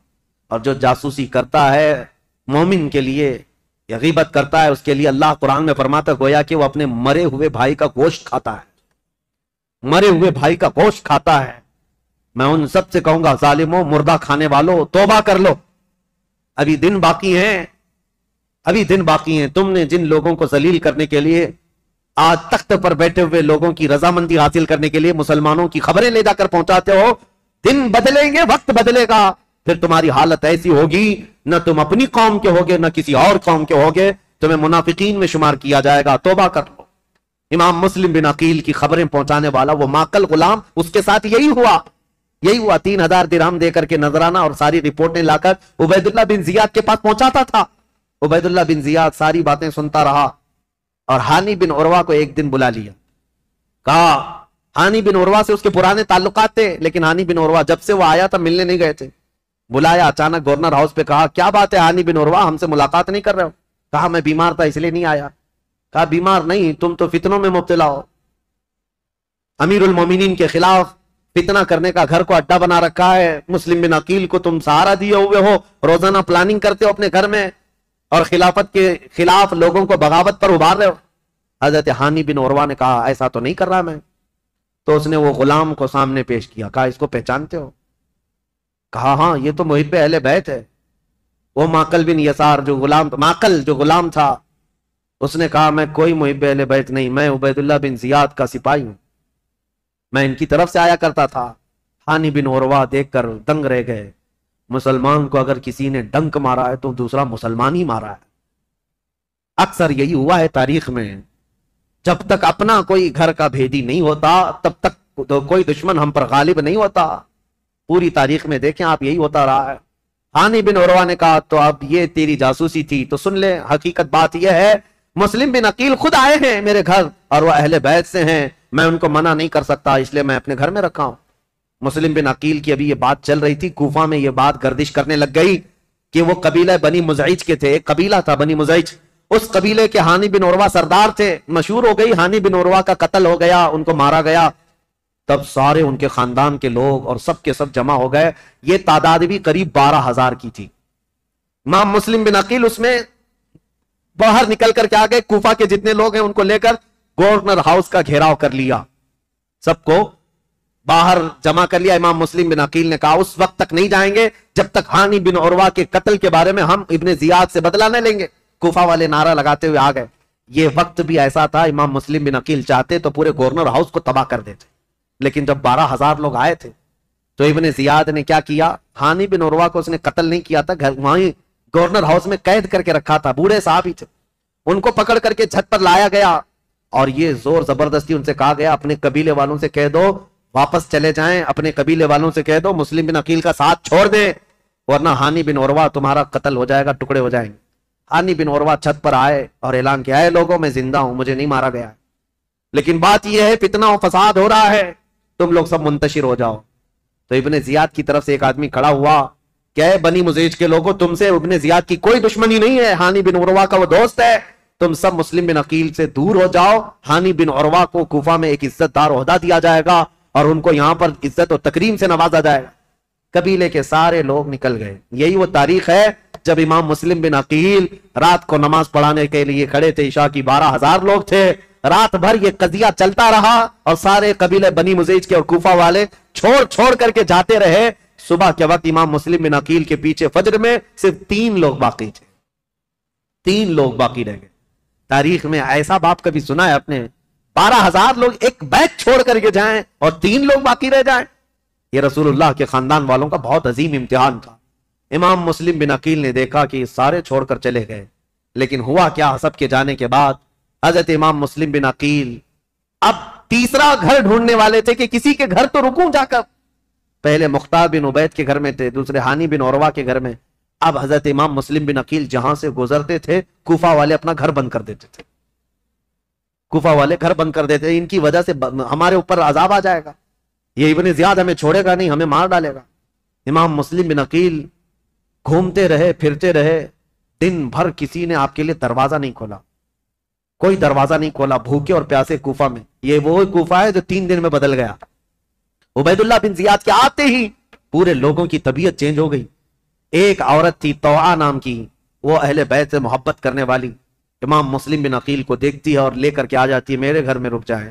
اور جو جاسوسی کرتا ہے مومن کے لیے یا غیبت کرتا ہے اس کے لیے اللہ قرآن میں فرماتا گویا کہ وہ اپنے مرے ہوئے بھائی کا گوشت کھاتا ہے، مرے ہوئے بھائی کا گوشت کھاتا ہے۔ میں ان سب سے کہوں گا ظالموں، مردہ کھانے والوں، توبہ کر لو، ابھی دن باقی ہیں، ابھی دن باقی ہیں۔ تم نے جن لوگوں کو ذلیل کرنے کے لیے آج تخت پر بیٹھے ہوئے لوگوں کی رضامندی حاصل کرنے کے لیے مسلمانوں کی خبریں لے جا کر پہنچاتے ہو، دن بدلیں گے، وقت بدلے گا، پھر تمہاری حالت ایسی ہوگی نہ تم اپنی قوم کے ہوگے نہ کسی اور قوم کے ہوگے، تمہیں منافقین میں شمار کیا جائے گا۔ توبہ کر لو۔ امام مسلم بن عقیل کی خبریں پہنچانے والا وہ ماکل غلام، اس کے ساتھ یہی ہوا 3000 درہم دے کر کے نذرانہ اور ساری رپورٹیں لا کر عبید اللہ بن زیاد کے پاس پہنچاتا تھا۔ عبید اللہ بن زیاد ساری باتیں سنتا رہا اور ہانی بن عروہ کو ایک دن بلا لیا، کہا ہانی بن عروہ سے اس کے پرانے تعلقات تھے، لیکن ہانی بن عروہ جب سے وہ آیا تھا ملنے نہیں گئے تھے۔ بلایا اچانک گورنر ہاؤس پہ، کہا کیا بات ہے ہانی بن عروہ، ہم سے ملاقات نہیں کر رہے ہو؟ کہا میں بیمار تھا اس لیے نہیں آیا۔ کہا بیمار نہیں، تم تو فتنوں میں مبتلا ہو، امیر المومنین کے خلاف فتنہ کرنے کا گھر کو اڈا بنا رکھا ہے، مسلم بن عقیل کو تم سہارا دیے ہوئے ہو، روزانہ پلاننگ کرتے ہو اپنے گھر میں اور خلافت کے خلاف لوگوں کو بغاوت پر ابھار رہے ہو۔ حضرت ہانی بن عروہ نے کہا ایسا تو نہیں کر رہا میں۔ تو اس نے وہ غلام کو سامنے پیش کیا، کہا اس کو پہچانتے ہو؟ کہا ہاں یہ تو محب اہل بیت ہے۔ وہ ماکل بن یسار جو غلام تھا، اس نے کہا میں کوئی محب اہل بیت نہیں، میں عبید اللہ بن زیاد کا سپاہی ہوں، میں ان کی طرف سے آیا کرتا تھا۔ ہانی بن عروہ دیکھ کر دنگ رہ گئے، مسلمان کو اگر کسی نے ڈنک مارا ہے تو دوسرا مسلمان ہی مارا ہے۔ اکثر یہی ہوا ہے تاریخ میں، جب تک اپنا کوئی گھر کا بھیدی نہیں ہوتا تب تک کوئی دشمن ہم پر غالب نہیں ہوتا۔ پوری تاریخ میں دیکھیں آپ، یہی ہوتا رہا ہے۔ ہانی بن عروہ نے کہا تو اب یہ تیری جاسوسی تھی تو سن لے، حقیقت بات یہ ہے مسلم بن عقیل خود آئے ہیں میرے گھر اور وہ اہل بیت سے ہیں، میں ان کو منع نہیں کر سکتا، اس لیے میں اپنے گھر میں رکھا ہوں۔ مسلم بن عقیل کی ابھی یہ بات چل رہی تھی، کوفہ میں یہ بات گردش کرنے لگ گئی کہ وہ قبیلہ بنی مزعج کے تھے، ایک قبیلہ تھا بنی مزعج، اس قبیلے کے ہانی بن عروہ سردار تھے، مشہور ہو گئی، ہانی بن عروہ کا قتل ہو گیا، ان کو مارا گیا۔ تب سارے ان کے خاندان کے لوگ اور سب کے سب جمع ہو گئے، یہ تعداد بھی قریب 12,000 کی تھی۔ امام مسلم بن عقیل اس میں باہر نکل کر کے آگے، کوفہ کے جتنے لوگ ہیں ان کو لے کر گورنر ہاؤس کا گھیراؤ کر لیا، سب کو باہر جمع کر لیا۔ امام مسلم بن عقیل نے کہا اس وقت تک نہیں جائیں گے جب تک ہانی بن عروہ کے قتل کے بارے میں ہم ابن زیاد سے بدلہ نہ لیں گے۔ کوفہ والے نعرہ لگاتے ہوئے آ گئے۔ یہ وقت بھی ایسا تھا، امام مسلم بن عقیل چاہتے تو پورے گورنر ہاؤس کو تباہ کر دیتے، لیکن جب 12,000 لوگ آئے تھے تو ابن زیاد نے کیا کیا، ہانی بن عروہ کو اس نے قتل نہیں کیا تھا، وہیں گورنر ہاؤس میں قید کر کے رکھا تھا، بوڑھے صاحب ہی تھے، ان کو پکڑ کر کے جھٹ پر لایا گیا اور یہ زور زبردستی ان سے کہا گیا اپنے قبیلے والوں سے کہہ دو واپس چلے جائیں، اپنے قبیلے والوں سے کہہ دو مسلم بن عقیل کا ساتھ چھوڑ دیں ورنہ ہانی بن عروہ تمہارا قتل ہو جائے گا، ٹکڑے ہو جائیں گے۔ ہانی بن عروہ چھت پر آئے اور اعلان کیا ہے لوگوں میں زندہ ہوں، مجھے نہیں مارا گیا ہے، لیکن بات یہ ہے فتنہ و فساد ہو رہا ہے، تم لوگ سب منتشر ہو جاؤ۔ تو ابن زیاد کی طرف سے ایک آدمی کھڑا ہوا کہ اے بنی مزعج کے لوگوں، تم سے ابن زیاد کی کوئی دشمنی نہیں ہے، ہانی بن عروہ کا وہ دوست ہے، تم سب مسلم بن عقیل سے دور ہو جاؤ، ہانی بن عروہ کو کوفہ میں ایک عزت دار عہدہ دیا جائے گا اور ان کو یہاں پر عزت و تکریم سے نوازا جائے گا۔ قبیلے کے سارے لوگ نکل گئے. یہی وہ تاریخ ہے جب امام مسلم بن عقیل رات کو نماز پڑھانے کے لیے کھڑے تھے. عشاء کی 12,000 لوگ تھے. رات بھر یہ قضیہ چلتا رہا اور سارے قبیلے بنی مزیج کے اور کوفہ والے چھوڑ کر کے جاتے رہے. صبح کے وقت امام مسلم بن عقیل کے پیچھے فجر میں صرف 3 لوگ باقی تھے. 3 لوگ باقی رہ گئے. تاریخ میں ایسا باپ کبھی سنا ہے اپنے؟ 12,000 لوگ ایک بیت چھوڑ کر کے جائیں اور 3 لوگ باقی رہ جائیں. یہ رسول اللہ کے خاندان والوں کا بہت عظیم امتحان تھا. امام مسلم بن عقیل نے دیکھا کہ سارے چھوڑ کر چلے گئے. لیکن ہوا کیا؟ سب کے جانے کے بعد حضرت امام مسلم بن عقیل اب تیسرا گھر ڈھونڈنے والے تھے کہ کسی کے گھر تو رکوں جا کر. پہلے مختار بن عبید کے گھر میں تھے, دوسرے ہانی بن عروہ کے گھر میں. اب حضرت امام مسلم بن عقیل جہاں سے گزرتے تھے کوفہ والے اپنا گھر بند کر دیتے تھے. کوفہ والے گھر بند کر دیتے. ان کی وجہ سے ہمارے اوپر عذاب آ جائے گا, یہ ابن زیاد ہمیں چھوڑے گا نہیں, ہمیں مار ڈالے گا. امام مسلم بن عقیل گھومتے رہے, پھرتے رہے. دن بھر کسی نے آپ کے لیے دروازہ نہیں کھولا, کوئی دروازہ نہیں کھولا. بھوکے اور پیاسے کوفہ میں. یہ وہ کوفہ ہے جو 3 دن میں بدل گیا. عبید اللہ بن زیاد کے آتے ہی پورے لوگوں کی طبیعت چینج ہو گئی. ایک عورت تھی طوعا نام کی, وہ اہل بیت سے محبت کرنے والی. امام مسلم بن عقیل کو دیکھتی ہے اور لے کر کے آ جاتی ہے, میرے گھر میں رک جائے,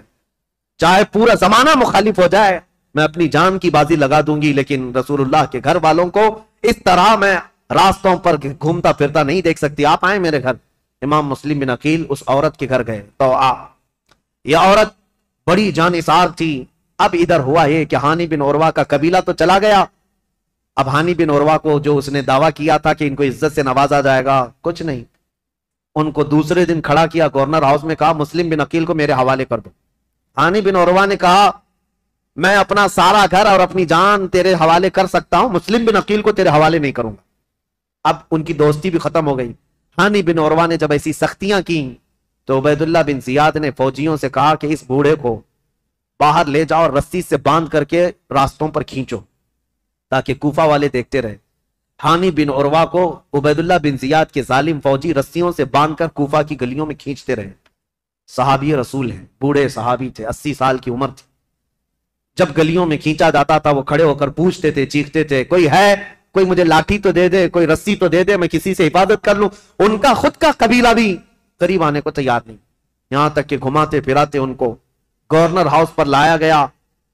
چاہے پورا زمانہ مخالف ہو جائے, میں اپنی جان کی بازی لگا دوں گی, لیکن رسول اللہ کے گھر والوں کو اس طرح میں راستوں پر گھومتا پھرتا نہیں دیکھ سکتی, آپ آئیں میرے گھر. امام مسلم بن عقیل اس عورت کے گھر گئے. طوعا, یہ عورت بڑی جانثار تھی. اب ادھر ہوا یہ کہ ہانی بن عروہ کا قبیلہ تو چلا گیا. اب ہانی بن عروہ کو جو اس نے دعویٰ کیا تھا کہ ان کو عزت سے نوازا جائے گا, کچھ نہیں. ان کو دوسرے دن کھڑا کیا گورنر ہاؤس میں, کہا مسلم بن عقیل کو میرے حوالے کر دو. ہانی بن عروہ نے کہا میں اپنا سارا گھر اور اپنی جان تیرے حوالے کر سکتا ہوں, مسلم بن عقیل کو تیرے حوالے نہیں کروں گا. اب ان کی دوستی بھی ختم ہو گئی. ہانی بن عروہ نے جب ایسی سختیاں کی تو عبید اللہ بن زیاد نے فوجیوں سے کہا کہ اس بوڑھے کو باہر لے جاؤ اور رسی سے باندھ کر کے راستوں پر کھینچو تاکہ کوفہ والے دیکھتے رہے. ہانی بن عروہ کو عبید اللہ بن زیاد کے ظالم فوجی رسیوں سے باندھ کر کوفہ کی گلیوں میں کھینچتے رہے. صحابی رسول ہیں, بوڑھے صحابی تھے, 80 سال کی عمر تھی. جب گلیوں میں کھینچا جاتا تھا وہ کھڑے ہو کر پوچھتے تھے, چیختے تھے, کوئی ہے, کوئی مجھے لاٹھی تو دے دے, کوئی رسی تو دے دے, میں کسی سے حفاظت کر لوں. ان کا خود کا قبیلہ بھی قریب آنے کو تیار نہیں. یہاں تک کہ گھماتے پھراتے ان کو گورنر ہاؤس پر لایا گیا.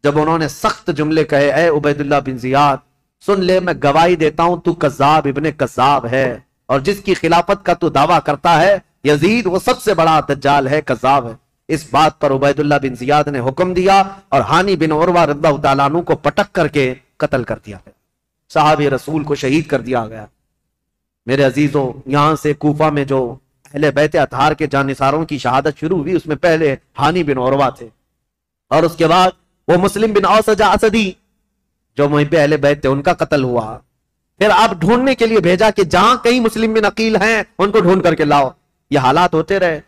جب انہوں نے سخت جملے کہے, اے عبید اللہ بن زیاد سن لے, میں گواہی دیتا ہوں تو کذاب ابن کذاب ہے, اور جس کی خلافت کا تو دعویٰ کرتا ہے یزید وہ سب سے بڑا دجال ہے, کذاب ہے. اس بات پر عبید اللہ بن زیاد نے حکم دیا اور ہانی بن عروہ رضی اللہ تعالیٰ عنہ کو پٹک کر کے قتل کر دیا گیا. صحابی رسول کو شہید کر دیا گیا. میرے عزیزوں, یہاں سے کوفہ میں جو اہل بیت اطہار کے جانثاروں کی شہادت شروع ہوئی, اس میں پہلے ہانی بن عروہ تھے, اور اس کے بعد وہ مسلم بن اوسجہ اسدی جو محب اہل بیت تھے, ان کا قتل ہوا. پھر آپ ڈھونڈنے کے لیے بھیجا کہ جہاں کہیں مسلم بن عقیل ہیں ان کو ڈھونڈ کر کے لاؤ. یہ حالات ہوتے رہے.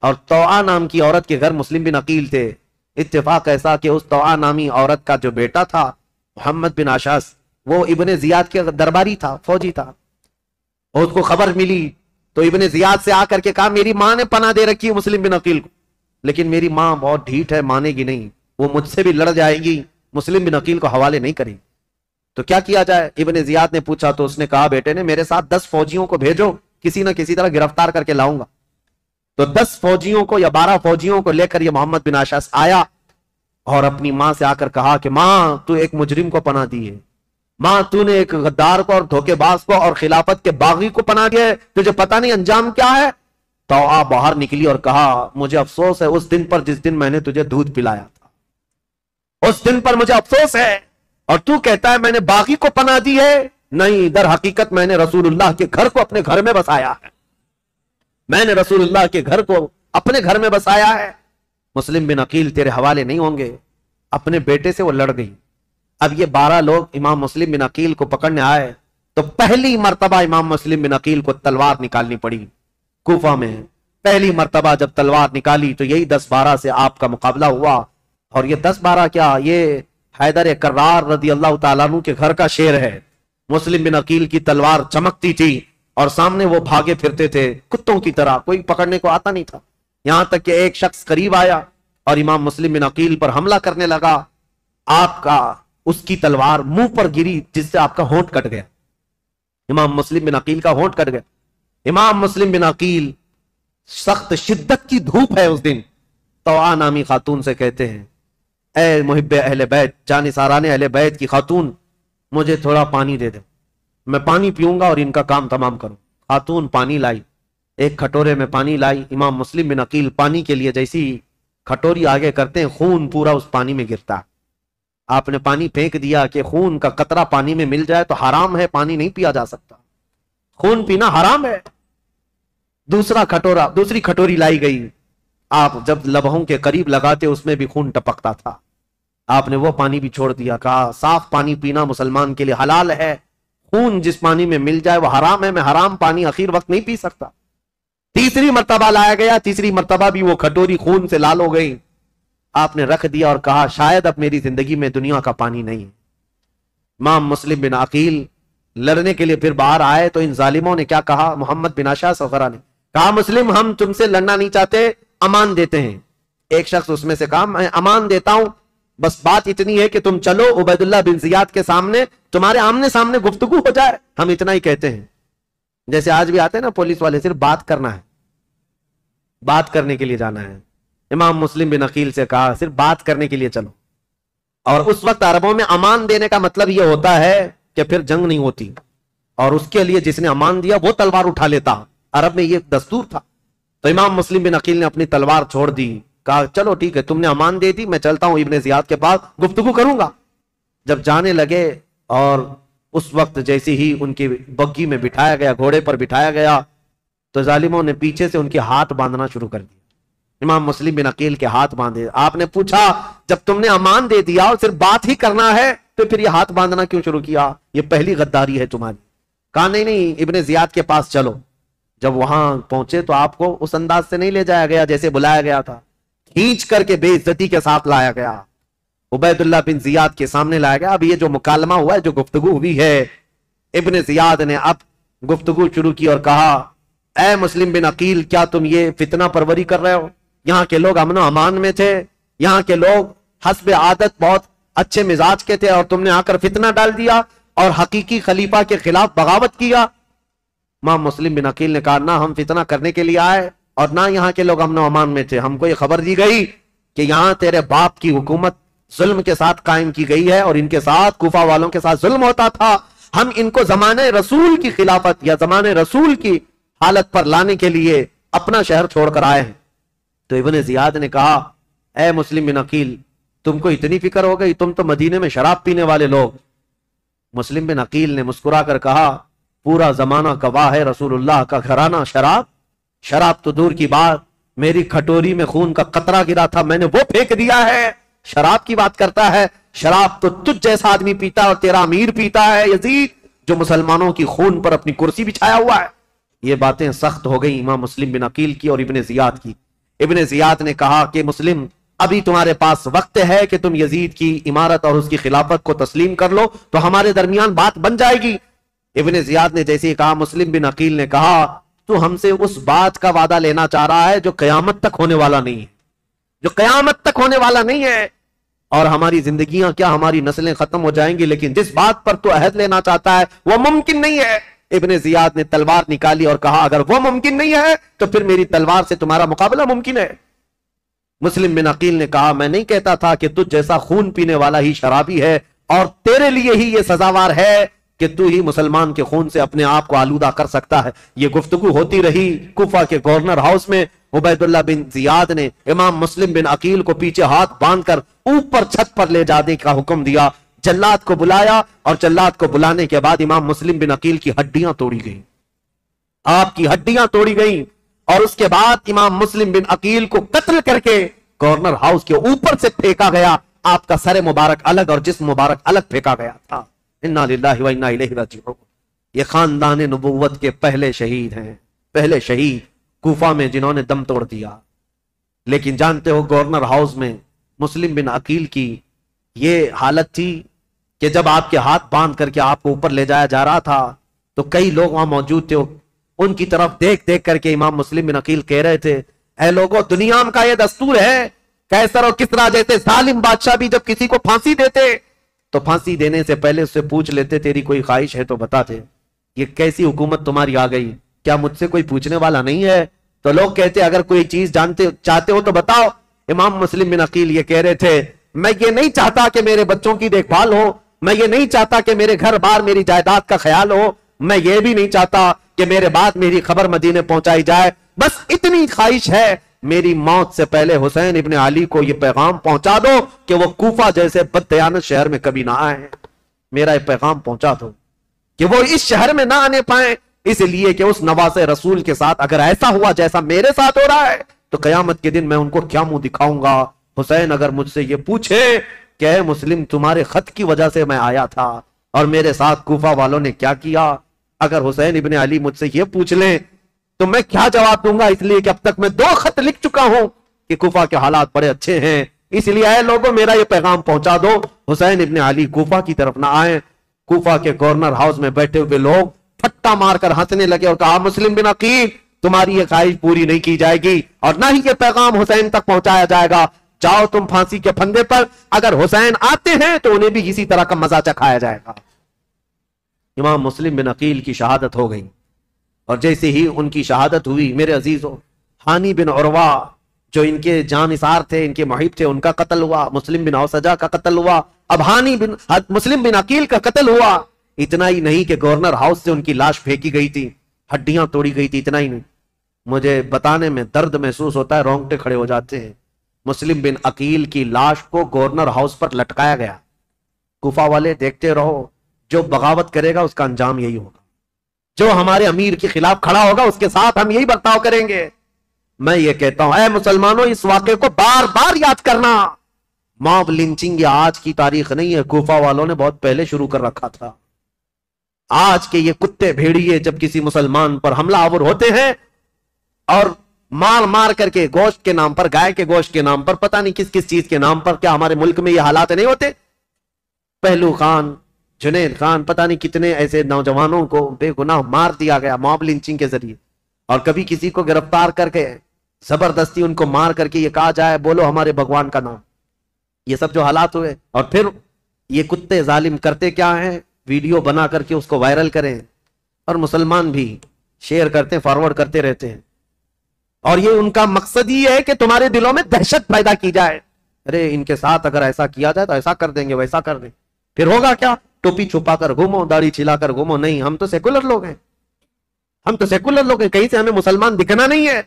اور طوعا نام کی عورت کے گھر مسلم بن عقیل تھے. اتفاق ایسا کہ اس طوعا نامی عورت کا جو بیٹا تھا محمد بن اشعث, وہ ابن زیاد کے درباری تھا, فوجی تھا. اور اس کو خبر ملی تو ابن زیاد سے آ کر کے کہا میری ماں نے پناہ دے رکھی ہے مسلم بن عقیل کو, لیکن میری ماں بہت ڈھیٹ ہے, مانے گی نہیں, وہ مجھ سے بھی لڑ جائے گی, مسلم بن عقیل کو حوالے نہیں کریں. تو کیا کیا جائے؟ ابن زیاد نے پوچھا تو اس نے کہا بیٹے نے میرے ساتھ 10 فوجیوں کو بھیجو, کسی نہ کسی طرح گرفتار کر کے لاؤں گا. تو 10 فوجیوں کو یا 12 فوجیوں کو لے کر یہ محمد بن اشعث آیا اور اپنی ماں سے آ کر کہا کہ ماں تو ایک مجرم کو پناہ دی ہے, ماں تو نے ایک غدار کو اور دھوکے باز کو اور خلافت کے باغی کو پناہ دیا ہے, تجھے پتہ نہیں انجام کیا ہے. طوعا باہر نکلی اور کہا مجھے افسوس ہے اس دن پر جس دن میں نے تجھے دودھ پلایا تھا, اس دن پر مجھے افسوس ہے, اور تو کہتا ہے میں نے باغی کو پناہ دی ہے. نہیں, در حقیقت میں نے رسول اللہ کے گھر کو اپنے گھر میں بسایا ہے, میں نے رسول اللہ کے گھر کو اپنے گھر میں بسایا ہے. مسلم بن عقیل تیرے حوالے نہیں ہوں گے. اپنے بیٹے سے وہ لڑ گئی. اب یہ 12 لوگ امام مسلم بن عقیل کو پکڑنے آئے تو پہلی مرتبہ امام مسلم بن عقیل کو تلوار نکالنی پڑی. کوفہ میں پہلی مرتبہ جب تلوار نکالی تو یہی 10-12 سے آپ کا مقابلہ ہوا. اور یہ 10-12 کیا, یہ حیدر کرار رضی اللہ تعالیٰ عنہ کے گھر کا شیر ہے. مسلم بن عقیل کی تلوار چمکتی تھی اور سامنے وہ بھاگے پھرتے تھے کتوں کی طرح, کوئی پکڑنے کو آتا نہیں تھا. یہاں تک کہ ایک شخص قریب آیا اور امام مسلم بن عقیل پر حملہ کرنے لگا. آپ کا اس کی تلوار منہ پر گری جس سے آپ کا ہونٹ کٹ گیا. امام مسلم بن عقیل کا ہونٹ کٹ گیا. امام مسلم بن عقیل سخت شدت کی دھوپ ہے اس دن. طوعا نامی خاتون سے کہتے ہیں اے محب اہل بیت، جانثاران اہل بیت کی خاتون، مجھے تھوڑا پانی دے دے، میں پانی پیوں گا اور ان کا کام تمام کروں. خاتون پانی لائی، ایک کھٹورے میں پانی لائی. امام مسلم بن عقیل پانی کے لیے جیسی کھٹوری آگے کرتے ہیں، خون پورا اس پانی میں گرتا. آپ نے پانی پھینک دیا کہ خون کا قطرہ پانی میں مل جائے تو حرام ہے، پانی نہیں پیا جا سکتا، خون پینا حرام ہے. دوسری کھٹوری لائی گئی. آپ جب لبہوں کے قریب لگاتے اس میں بھی خون ٹپکتا تھا. آپ نے وہ پانی بھی چھوڑ دیا، کہا صاف پانی پینا مسلمان کے لیے حلال ہے، خون جس پانی میں مل جائے وہ حرام ہے، میں حرام پانی اخیر وقت نہیں پی سکتا. تیسری مرتبہ لایا گیا، تیسری مرتبہ بھی وہ کھٹوری خون سے لال ہو گئی. آپ نے رکھ دیا اور کہا شاید اب میری زندگی میں دنیا کا پانی نہیں ہے. امام مسلم بن عقیل لڑنے کے لیے پھر باہر آئے تو ان ظالموں نے کیا کہا، محمد بن اشعث وغیرہ نے کہا مسلم ہم تم سے لڑنا نہیں چاہتے، امان دیتے ہیں. ایک شخص اس میں سے کہا میں امان دیتا ہوں، بس بات اتنی ہے کہ تم چلو عبید اللہ بن زیاد کے سامنے، تمہارے آمنے سامنے گفتگو ہو جائے. ہم اتنا ہی کہتے ہیں. جیسے آج بھی آتے ہیں نا پولیس والے، صرف بات کرنا ہے، بات کرنے کے لیے جانا ہے. امام مسلم بن عقیل سے کہا صرف بات کرنے کے لیے چلو. اور اس وقت عربوں میں امان دینے کا مطلب یہ ہوتا ہے کہ پھر جنگ نہیں ہوتی، اور اس کے لیے جس نے امان دیا وہ تلوار اٹھا لیتا. عرب میں یہ دستور تھا. تو امام مسلم بن عقیل نے اپنی تلوار چھوڑ دی، کہا چلو ٹھیک ہے تم نے امان دے دی، میں چلتا ہوں ابن زیاد کے پاس گفتگو کروں گا. جب جانے لگے اور اس وقت جیسے ہی ان کی بگی میں بٹھایا گیا، گھوڑے پر بٹھایا گیا، تو ظالموں نے پیچھے سے ان کے ہاتھ باندھنا شروع کر دیا. امام مسلم بن عقیل کے ہاتھ باندھے. آپ نے پوچھا جب تم نے امان دے دیا اور صرف بات ہی کرنا ہے تو پھر یہ ہاتھ باندھنا کیوں شروع کیا، یہ پہلی غداری ہے تمہاری. کہا نہیں ابن زیاد کے پاس چلو. جب وہاں پہنچے تو آپ کو اس انداز سے نہیں لے جایا گیا جیسے بلایا گیا تھا، کھینچ کر کے بے عزتی کے ساتھ لایا گیا، عبید اللہ بن زیاد کے سامنے لایا گیا. اب یہ جو مکالمہ ہوا ہے، جو گفتگو ہوئی ہے، ابن زیاد نے اب گفتگو شروع کی اور کہا اے مسلم بن عقیل کیا تم یہ فتنہ پروری کر رہے ہو؟ یہاں کے لوگ امن و امان میں تھے، یہاں کے لوگ حسب عادت بہت اچھے مزاج کے تھے، اور تم نے آ کر فتنہ ڈال دیا اور حقیقی خلیفہ کے خلاف بغاوت کیا. امام مسلم بن عقیل نے کہا نہ ہم فتنہ کرنے کے لیے آئے اور نہ یہاں کے لوگ امن و امان میں تھے. ہم کو یہ خبر دی گئی کہ یہاں تیرے باپ کی حکومت ظلم کے ساتھ قائم کی گئی ہے اور ان کے ساتھ کوفہ والوں کے ساتھ ظلم ہوتا تھا. ہم ان کو زمانے رسول کی خلافت یا زمانے رسول کی حالت پر لانے کے لیے اپنا شہر چھوڑ کر آئے ہیں. تو ابن زیاد نے کہا اے مسلم بن عقیل تم کو اتنی فکر ہو گئی، تم تو مدینے میں شراب پینے والے لوگ. مسلم بن عقیل نے مسکرا کر کہا پورا زمانہ گواہ ہے، رسول اللہ کا گھرانہ شراب تو دور کی بات، میری کھٹوری میں خون کا قطرہ گرا تھا، میں نے وہ پھینک دیا ہے. شراب کی بات کرتا ہے، شراب تو تجھ جیسا آدمی پیتا ہے اور تیرا امیر پیتا ہے یزید، جو مسلمانوں کی خون پر اپنی کرسی بچھایا ہوا ہے. یہ باتیں سخت ہو گئی امام مسلم بن عقیل کی اور ابن زیاد کی. ابن زیاد نے کہا کہ مسلم ابھی تمہارے پاس وقت ہے کہ تم یزید کی امارت اور اس کی خلافت کو تسلیم کر لو تو ہمارے درمیان بات بن جائے گی. ابن زیاد نے جیسے ہی کہا، مسلم بن عقیل نے کہا تو ہم سے اس بات کا وعدہ لینا چاہ رہا ہے جو قیامت تک ہونے والا نہیں ہے، جو قیامت تک ہونے والا نہیں ہے، اور ہماری زندگیاں کیا ہماری نسلیں ختم ہو جائیں گی، لیکن جس بات پر تو عہد لینا چاہتا ہے وہ ممکن نہیں ہے. ابن زیاد نے تلوار نکالی اور کہا اگر وہ ممکن نہیں ہے تو پھر میری تلوار سے تمہارا مقابلہ ممکن ہے. مسلم بن عقیل نے کہا میں نہیں کہتا تھا کہ تجھ جیسا خون پینے والا ہی شرابی ہے اور تیرے لیے ہی یہ سزاوار ہے کہ تو ہی مسلمان کے خون سے اپنے آپ کو آلودہ کر سکتا ہے. یہ گفتگو ہوتی رہی کوفہ کے گورنر ہاؤس میں. عبید اللہ بن زیاد نے امام مسلم بن عقیل کو پیچھے ہاتھ باندھ کر اوپر چھت پر لے جانے کا حکم دیا. جلاد کو بلایا اور جلاد کو بلانے کے بعد امام مسلم بن عقیل کی ہڈیاں توڑی گئیں، آپ کی ہڈیاں توڑی گئیں، اور اس کے بعد امام مسلم بن عقیل کو قتل کر کے گورنر ہاؤس کے اوپر سے پھینکا گیا. آپ کا سر مبارک الگ اور جسم مبارک الگ پھینکا گیا تھا. انا للہ و انا الیہ راجعون. یہ خاندان نبوت کے پہلے شہید ہیں، پہلے شہید کوفہ میں جنہوں نے دم توڑ دیا. لیکن جانتے ہو گورنر ہاؤس میں مسلم بن عقیل کی یہ حالت تھی کہ جب آپ کے ہاتھ باندھ کر کے آپ کو اوپر لے جایا جا رہا تھا تو کئی لوگ وہاں موجود تھے. ان کی طرف دیکھ دیکھ کر کے امام مسلم بن عقیل کہہ رہے تھے اے لوگوں دنیا کا یہ دستور ہے، کیسر اور کسرا جیسے ظالم بادشاہ بھی جب کسی کو پھانسی دیتے تو پھانسی دینے سے پہلے اس سے پوچھ لیتے تیری کوئی خواہش ہے تو بتا دے، یہ کیسی حکومت تمہاری آ گئی، کیا مجھ سے کوئی پوچھنے والا نہیں ہے؟ تو لوگ کہتے اگر کوئی چیز چاہتے ہو تو بتاؤ۔ امام مسلم بن عقیل یہ کہہ رہے تھے میں یہ نہیں چاہتا کہ میرے بچوں کی دیکھ بھال ہو، میں یہ نہیں چاہتا کہ میرے گھر بار میری جائیداد کا خیال ہو، میں یہ بھی نہیں چاہتا کہ میرے بعد میری خبر مدینے پہنچائی جائے، بس اتنی خواہش ہے میری موت سے پہلے حسین ابن علی کو یہ پیغام پہنچا دو کہ وہ کوفہ جیسے بددیانت شہر میں کبھی نہ آئے، میرا یہ پیغام پہنچا دو کہ وہ اس شہر میں نہ آنے پائیں، اس لیے کہ اس نواز رسول کے ساتھ اگر ایسا ہوا جیسا میرے ساتھ ہو رہا ہے تو قیامت کے دن میں ان کو کیا منہ دکھاؤں گا۔ حسین اگر مجھ سے یہ پوچھے کہ اے مسلم تمہارے خط کی وجہ سے میں آیا تھا اور میرے ساتھ کوفہ والوں نے کیا کیا، اگر حسین ابن علی مجھ سے یہ پوچھ لیں تو میں کیا جواب دوں گا، اس لیے کہ اب تک میں 2 خط لکھ چکا ہوں کہ کوفہ کے حالات بڑے اچھے ہیں، اس لیے اے لوگوں میرا یہ پیغام پہنچا دو حسین ابن علی کوفہ کی طرف نہ آئیں۔ کوفہ کے گورنر ہاؤس میں بیٹھے ہوئے لوگ پھٹا مار کر ہنسنے لگے اور کہا مسلم بن عقیل تمہاری یہ خواہش پوری نہیں کی جائے گی اور نہ ہی یہ پیغام حسین تک پہنچایا جائے گا، جاؤ تم پھانسی کے پھندے پر، اگر حسین آتے ہیں تو انہیں بھی اسی طرح کا مزہ چکھایا جائے گا۔ امام مسلم بن عقیل کی شہادت ہو گئی، اور جیسے ہی ان کی شہادت ہوئی میرے عزیزو، ہانی بن عروہ جو ان کے جانثار تھے، ان کے محب تھے، ان کا قتل ہوا، مسلم بن اوسجہ کا قتل ہوا، اب مسلم بن عقیل کا قتل ہوا۔ اتنا ہی نہیں کہ گورنر ہاؤس سے ان کی لاش پھینکی گئی تھی، ہڈیاں توڑی گئی تھی، اتنا ہی نہیں، مجھے بتانے میں درد محسوس ہوتا ہے، رونگٹے کھڑے ہو جاتے ہیں، مسلم بن عقیل کی لاش کو گورنر ہاؤس پر لٹکایا گیا۔ کوفہ والے دیکھتے رہو، جو بغاوت کرے گا اس کا انجام یہی ہوگا، جو ہمارے امیر کے خلاف کھڑا ہوگا اس کے ساتھ ہم یہی برتاؤ کریں گے۔ میں یہ کہتا ہوں اے مسلمانوں اس واقعے کو بار بار یاد کرنا، موب لنچنگ یہ آج کی تاریخ نہیں ہے، کوفہ والوں نے بہت پہلے شروع کر رکھا تھا۔ آج کے یہ کتے بھیڑیے جب کسی مسلمان پر حملہ آور ہوتے ہیں اور مار مار کر کے گوشت کے نام پر، گائے کے گوشت کے نام پر، پتہ نہیں کس کس چیز کے نام پر، کیا ہمارے ملک میں یہ حالات نہیں ہوتے؟ پہلو خان، جنید خان، پتہ نہیں کتنے ایسے نوجوانوں کو بے گناہ مار دیا گیا موب لنچنگ کے ذریعے، اور کبھی کسی کو گرفتار کر کے زبردستی ان کو مار کر کے یہ کہا جائے بولو ہمارے بھگوان کا نام، یہ سب جو حالات ہوئے۔ اور پھر یہ کتے ظالم کرتے کیا ہیں، ویڈیو بنا کر کے اس کو وائرل کریں، اور مسلمان بھی شیئر کرتے فارورڈ کرتے رہتے ہیں، اور یہ ان کا مقصد یہ ہے کہ تمہارے دلوں میں دہشت پیدا کی جائے، ارے ان کے ساتھ اگر ایسا کیا جائے تو ایسا کر دیں گے، ویسا کر دیں، پھر ہوگا کیا، ٹوپی چھپا کر گھومو، داڑھی چھلا کر گھومو، نہیں ہم تو سیکولر لوگ ہیں، ہم تو سیکولر لوگ ہیں، کہیں سے ہمیں مسلمان دکھنا نہیں ہے،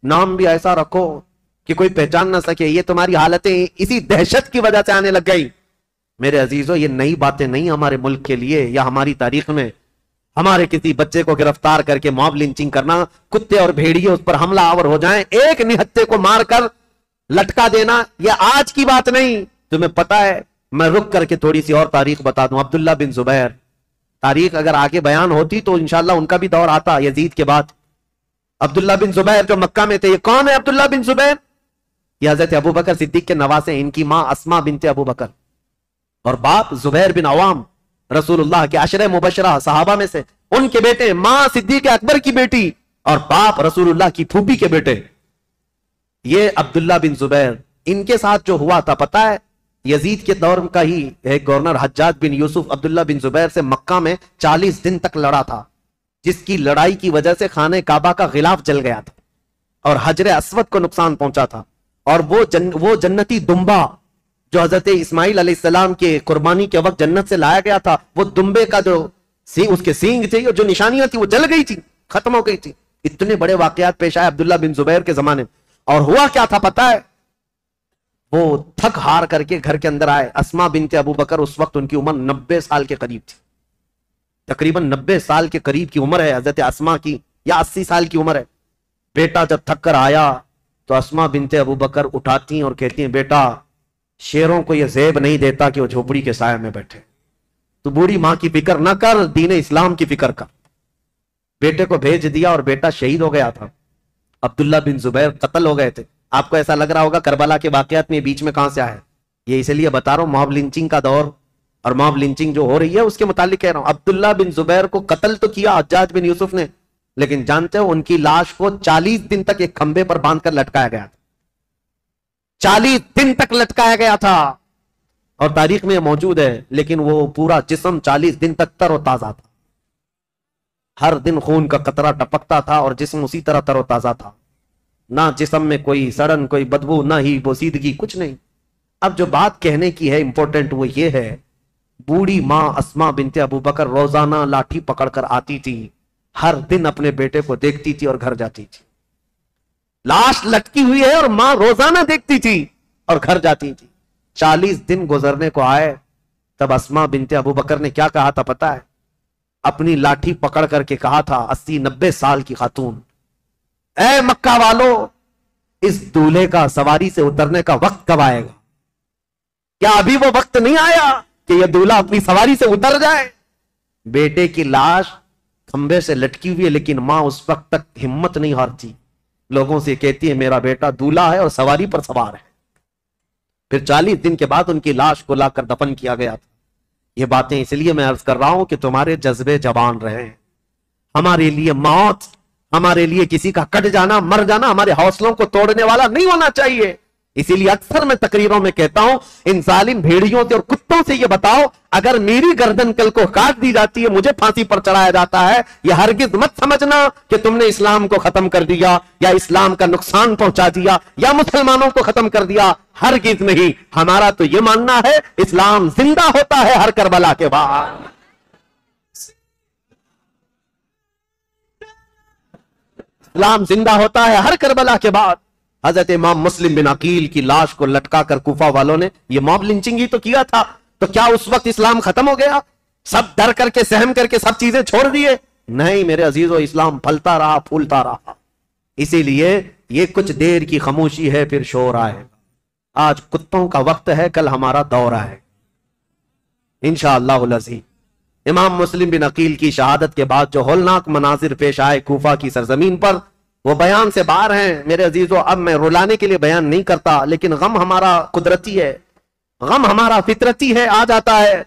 نام بھی ایسا رکھو کہ کوئی پہچان نہ سکے، یہ تمہاری حالتیں اسی دہشت کی وجہ سے آنے لگ گئی۔ میرے عزیزو یہ نئی باتیں نہیں ہمارے ملک کے لیے یا ہماری تاریخ میں، ہمارے کسی بچے کو گرفتار کر کے موب لنچنگ کرنا، کتے اور بھیڑیے اس پر حملہ آور ہو جائیں، ایک نہتے کو مار کر لٹکا دینا، یہ آج کی بات نہیں۔ تمہیں پتا ہے، میں رک کر کے تھوڑی سی اور تاریخ بتا دوں، عبداللہ بن زبیر، تاریخ اگر آگے بیان ہوتی تو انشاءاللہ ان کا بھی دور آتا یزید کے بعد۔ عبداللہ بن زبیر جو مکہ میں تھے، یہ کون ہے عبداللہ بن زبیر؟ یہ حضرت ابو بکر صدیق کے نواسے، ان کی ماں اسماء بنت ابو بکر اور باپ زبیر بن عوام، رسول اللہ کے عشرہ مبشرہ صحابہ میں سے، ان کے بیٹے، ماں صدیق اکبر کی بیٹی اور باپ رسول اللہ کی پھوپھی کے بیٹے، یہ عبداللہ بن زبیر۔ ان کے ساتھ جو ہوا تھا پتہ ہے، یزید کے دور کا ہی ایک گورنر حجاج بن یوسف عبداللہ بن زبیر سے مکہ میں 40 دن تک لڑا تھا، جس کی لڑائی کی وجہ سے خانہ کعبہ کا غلاف جل گیا تھا اور حجر اسود کو نقصان پہنچا تھا، اور وہ جنتی دمبا جو حضرت اسماعیل علیہ السلام کے قربانی کے وقت جنت سے لایا گیا تھا، وہ دمبے کا جو اس کے سینگ تھے، جو نشانیاں تھی، وہ جل گئی تھی، ختم ہو گئی تھی۔ اتنے بڑے واقعات پیش آئے عبداللہ بن زبیر کے زمانے میں، اور ہوا کیا تھا پتہ ہے، وہ تھک ہار کر کے گھر کے اندر آئے۔ اسماء بنت ابو بکر اس وقت ان کی عمر 90 سال کے قریب تھی، تقریباً 90 سال کے قریب کی عمر ہے حضرت اسماء کی، یا 80 سال کی عمر ہے۔ بیٹا جب تھک کر آیا تو اسماء بنت ابو بکر اٹھاتی ہیں اور کہتی ہیں بیٹا شیروں کو یہ زیب نہیں دیتا کہ وہ جھوپڑی کے سائے میں بیٹھے، تو بوڑھی ماں کی فکر نہ کر، دین اسلام کی فکر کر۔ بیٹے کو بھیج دیا اور بیٹا شہید ہو گیا تھا، عبداللہ بن زبیر قتل ہو گئے تھے۔ آپ کو ایسا لگ رہا ہوگا کربلا کے واقعات میں بیچ میں کہاں سے آئے، یہ اس لیے بتا رہا ہوں موب لنچنگ کا دور، اور موب لنچنگ جو ہو رہی ہے اس کے متعلق کہہ رہا ہوں۔ عبداللہ بن زبیر کو قتل تو کیا حجاج بن یوسف نے، لیکن جانتے ہو ان کی لاش کو 40 دن تک ایک کھمبے پر باندھ کر لٹکایا گیا تھا، 40 دن تک لٹکایا گیا تھا، اور تاریخ میں موجود ہے، لیکن وہ پورا جسم 40 دن تک تر و تازہ تھا، ہر دن خون کا قطرہ ٹپکتا تھا اور جسم اسی طرح تر و تازہ تھا، نہ جسم میں کوئی سڑن، کوئی بدبو، نہ ہی بوسیدگی، کچھ نہیں۔ اب جو بات کہنے کی ہے امپورٹنٹ وہ یہ ہے، بوڑھی ماں اسما بنت ابو بکر روزانہ لاٹھی پکڑ کر آتی تھی، ہر دن اپنے بیٹے کو دیکھتی تھی اور گھر جاتی تھی۔ لاش لٹکی ہوئی ہے اور ماں روزانہ دیکھتی تھی اور گھر جاتی تھی۔ 40 دن گزرنے کو آئے، تب اسما بنت ابو بکر نے کیا کہا تھا پتا ہے؟ اپنی لاٹھی پکڑ کر کے کہا تھا، 80-90 سال کی خاتون، اے مکہ والو، اس دولہے کا سواری سے اترنے کا وقت کب آئے گا؟ کیا ابھی وہ وقت نہیں آیا کہ یہ دولہا اپنی سواری سے اتر جائے؟ بیٹے کی لاش کھمبے سے لٹکی ہوئی ہے، لیکن ماں اس وقت تک ہمت نہیں ہارتی، لوگوں سے کہتی ہے میرا بیٹا دولہا ہے اور سواری پر سوار ہے۔ پھر 40 دن کے بعد ان کی لاش کو لا کر دفن کیا گیا تھا۔ یہ باتیں اس لیے میں عرض کر رہا ہوں کہ تمہارے جذبے جوان رہیں۔ ہمارے لیے موت، ہمارے لیے کسی کا کٹ جانا، مر جانا ہمارے حوصلوں کو توڑنے والا نہیں ہونا چاہیے۔ اسی لیے اکثر میں تقریروں میں کہتا ہوں، ان ظالم بھیڑیوں سے اور کتوں سے یہ بتاؤ، اگر میری گردن کل کو کاٹ دی جاتی ہے، مجھے پھانسی پر چڑھایا جاتا ہے، یہ ہرگز مت سمجھنا کہ تم نے اسلام کو ختم کر دیا یا اسلام کا نقصان پہنچا دیا یا مسلمانوں کو ختم کر دیا، ہرگز نہیں۔ ہمارا تو یہ ماننا ہے اسلام زندہ ہوتا ہے ہر کربلا کے بعد۔ اسلام زندہ ہوتا ہے ہر کربلا کے بعد۔ حضرت امام مسلم بن عقیل کی لاش کو لٹکا کر کوفہ والوں نے یہ موب لنچنگ ہی تو کیا تھا، تو کیا اس وقت اسلام ختم ہو گیا؟ سب ڈر کر کے، سہم کر کے سب چیزیں چھوڑ دیے؟ نہیں میرے عزیزو، اسلام پھلتا رہا، پھولتا رہا۔ اسی لیے یہ کچھ دیر کی خاموشی ہے، پھر شور آئے۔ آج کتوں کا وقت ہے، کل ہمارا دور ہے انشاءاللہ العزیز۔ امام مسلم بن عقیل کی شہادت کے بعد جو ہولناک مناظر پیش آئے کوفہ کی سرزمین پر، وہ بیان سے باہر ہیں میرے عزیزو۔ اب میں رلانے کے لیے بیان نہیں کرتا، لیکن غم ہمارا قدرتی ہے، غم ہمارا فطرتی ہے، آ جاتا ہے۔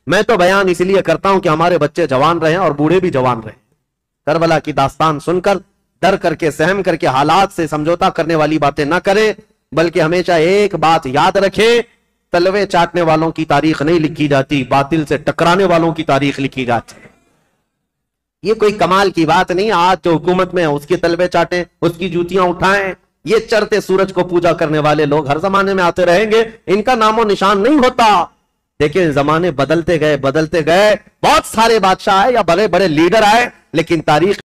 میں تو بیان اس لیے کرتا ہوں کہ ہمارے بچے جوان رہیں اور بوڑھے بھی جوان رہیں۔ کربلا کی داستان سن کر ڈر کر کے، سہم کر کے، حالات سے سمجھوتا کرنے والی باتیں نہ کریں، بلکہ ہمیشہ ایک بات یاد رکھیں، تلوے چاٹنے والوں کی تاریخ نہیں لکھی جاتی، باطل سے ٹکرانے والوں کی تاریخ لکھی جاتی ہے۔ یہ کوئی کمال کی بات نہیں، آج جو حکومت میں اس کے تلوے چاٹیں، اس کی جوتیاں اٹھائیں، یہ چڑھتے سورج کو پوجا کرنے والے لوگ ہر زمانے میں آتے رہیں گے، ان کا نام و نشان نہیں ہوتا۔ دیکھیں زمانے بدلتے گئے، بہت سارے بادشاہ آئے یا بڑے بڑے لیڈر آئے، لیکن تاریخ